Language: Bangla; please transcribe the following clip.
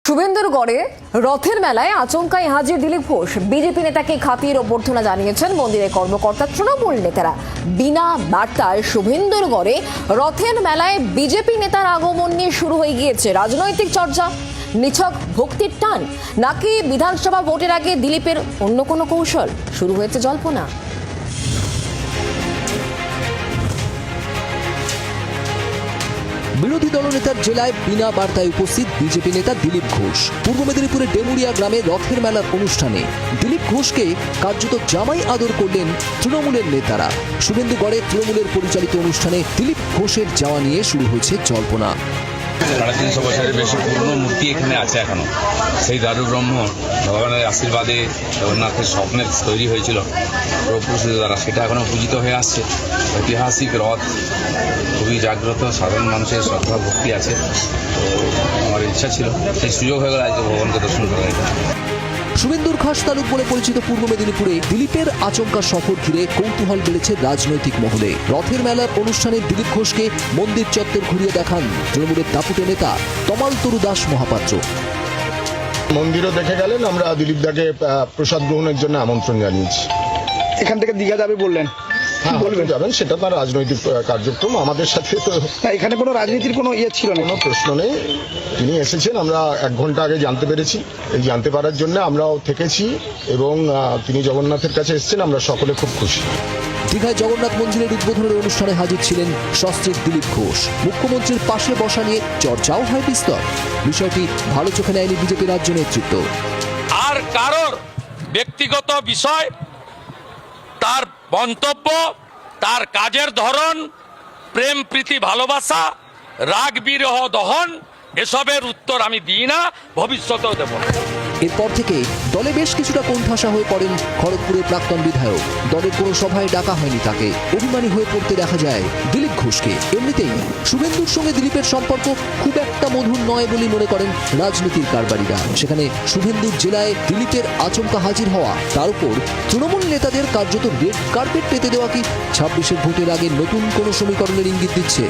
শুভেন্দুরগড়ে রথের মেলায় আচমকাই হাজির দিলীপ ঘোষ। বিজেপি নেতাকে খাতির অভ্যর্থনা জানিয়েছেন মন্দিরের কর্মকর্তা তৃণমূল নেতারা। বিনা বার্তায় শুভেন্দুরগড়ে রথের মেলায় বিজেপি নেতার আগমন নিয়ে শুরু হয়ে গিয়েছে রাজনৈতিক চর্চা। নিছক ভক্তির টান নাকি বিধানসভা ভোটের আগে দিলীপের অন্য কোনো কৌশল? শুরু হয়েছে জল্পনা। বিরোধী দলনেতার জেলায় বিনা বার্তায় উপস্থিত বিজেপি নেতা দিলীপ ঘোষ। পূর্ব মেদিনীপুরের ডেমুরিয়া গ্রামে রথের মেলার অনুষ্ঠানে দিলীপ ঘোষকে কার্যত জামাই আদর করলেন তৃণমূলের নেতারা। শুভেন্দুগড়ে তৃণমূলের পরিচালিত অনুষ্ঠানে দিলীপ ঘোষের যাওয়া নিয়ে শুরু হয়েছে জল্পনা। 350 বছরের বেশি পুরনো মূর্তি এখানে আছে এখনো। সেই দারু ব্রহ্ম ভগবানের আশীর্বাদে জগন্নাথের স্বপ্নে তৈরি হয়েছিল প্রভুপুরুষদের দ্বারা, সেটা এখনো পূজিত হয়ে আসছে। ঐতিহাসিক রথ খুবই জাগ্রত, সাধারণ মানুষের শ্রদ্ধা ভক্তি আছে। তো আমার ইচ্ছা ছিল, সেই সুযোগ হয়ে গেল আজকে ভগবানকে দর্শন করা। শুভেন্দুর খাস তালুক বলে পরিচিত পূর্ব মেদিনীপুরে দিলীপের আচমকা সফর ঘিরে কৌতূহল বেড়েছে রাজনৈতিক মহলে। রথের মেলার অনুষ্ঠানে দিলীপ ঘোষকে মন্দির চত্বর ঘুরিয়ে দেখান তৃণমূলের দাপুটে নেতা তমাল তরু দাস মহাপাত্র। মন্দিরও দেখে গেলেন, আমরা দিলীপ দাকে প্রসাদ গ্রহণের জন্য আমন্ত্রণ জানিয়েছি। এখান থেকে দীঘা যাবে বললেন, হ্যাঁ বলবেন যাবেন, সেটা তার রাজনৈতিক কার্যক্রম। আমাদের সাথে তো এখানে কোনো রাজনীতির কোনো ছিল না, কোনো প্রশ্ন নেই। তিনি এসেছেন, আমরা 1 ঘন্টা আগে জানতে পেরেছি। এই জানতে পারার জন্য আমরাও থেকেছি এবং তিনি জগন্নাথের কাছে এসেছেন, আমরা সকলে খুব খুশি। দীঘায় জগন্নাথ মন্দিরের উদ্বোধনের অনুষ্ঠানে হাজির ছিলেন সস্ত্রীক দিলীপ ঘোষ। মুখ্যমন্ত্রীর পাশে বসা নিয়ে চর্চাও হয় বিস্তর। বিষয়টি ভালো চোখে নেয়নি বিজেপি রাজ্য নেতৃত্ব। আর কারোর ব্যক্তিগত বিষয়, তার মন্তব্য, তার কাজের ধরন, প্রেম প্রীতি ভালোবাসা, রাগ বিরহ দহন, এসবের উত্তর আমি দিই না, ভবিষ্যতেও দেব না। এরপর থেকে দলে বেশ কিছুটা কোণঠাসা হয়ে পড়েন খড়গপুরের প্রাক্তন বিধায়ক। দলের কোনো সভায় ডাকা হয়নি তাকে। অভিমানী হয়ে পড়তে দেখা যায় দিলীপ ঘোষকে। এমনিতেই শুভেন্দুর সঙ্গে দিলীপের সম্পর্ক খুব একটা মধুর নয় বলে মনে করেন রাজনীতির কারবারিরা। সেখানে শুভেন্দুর জেলায় দিলীপের আচমকা হাজির হওয়া, তার উপর তৃণমূল নেতাদের কার্যত রেড কার্পেট পেতে দেওয়া কি 26-এর ভোটের আগে নতুন কোনো সমীকরণের ইঙ্গিত দিচ্ছে?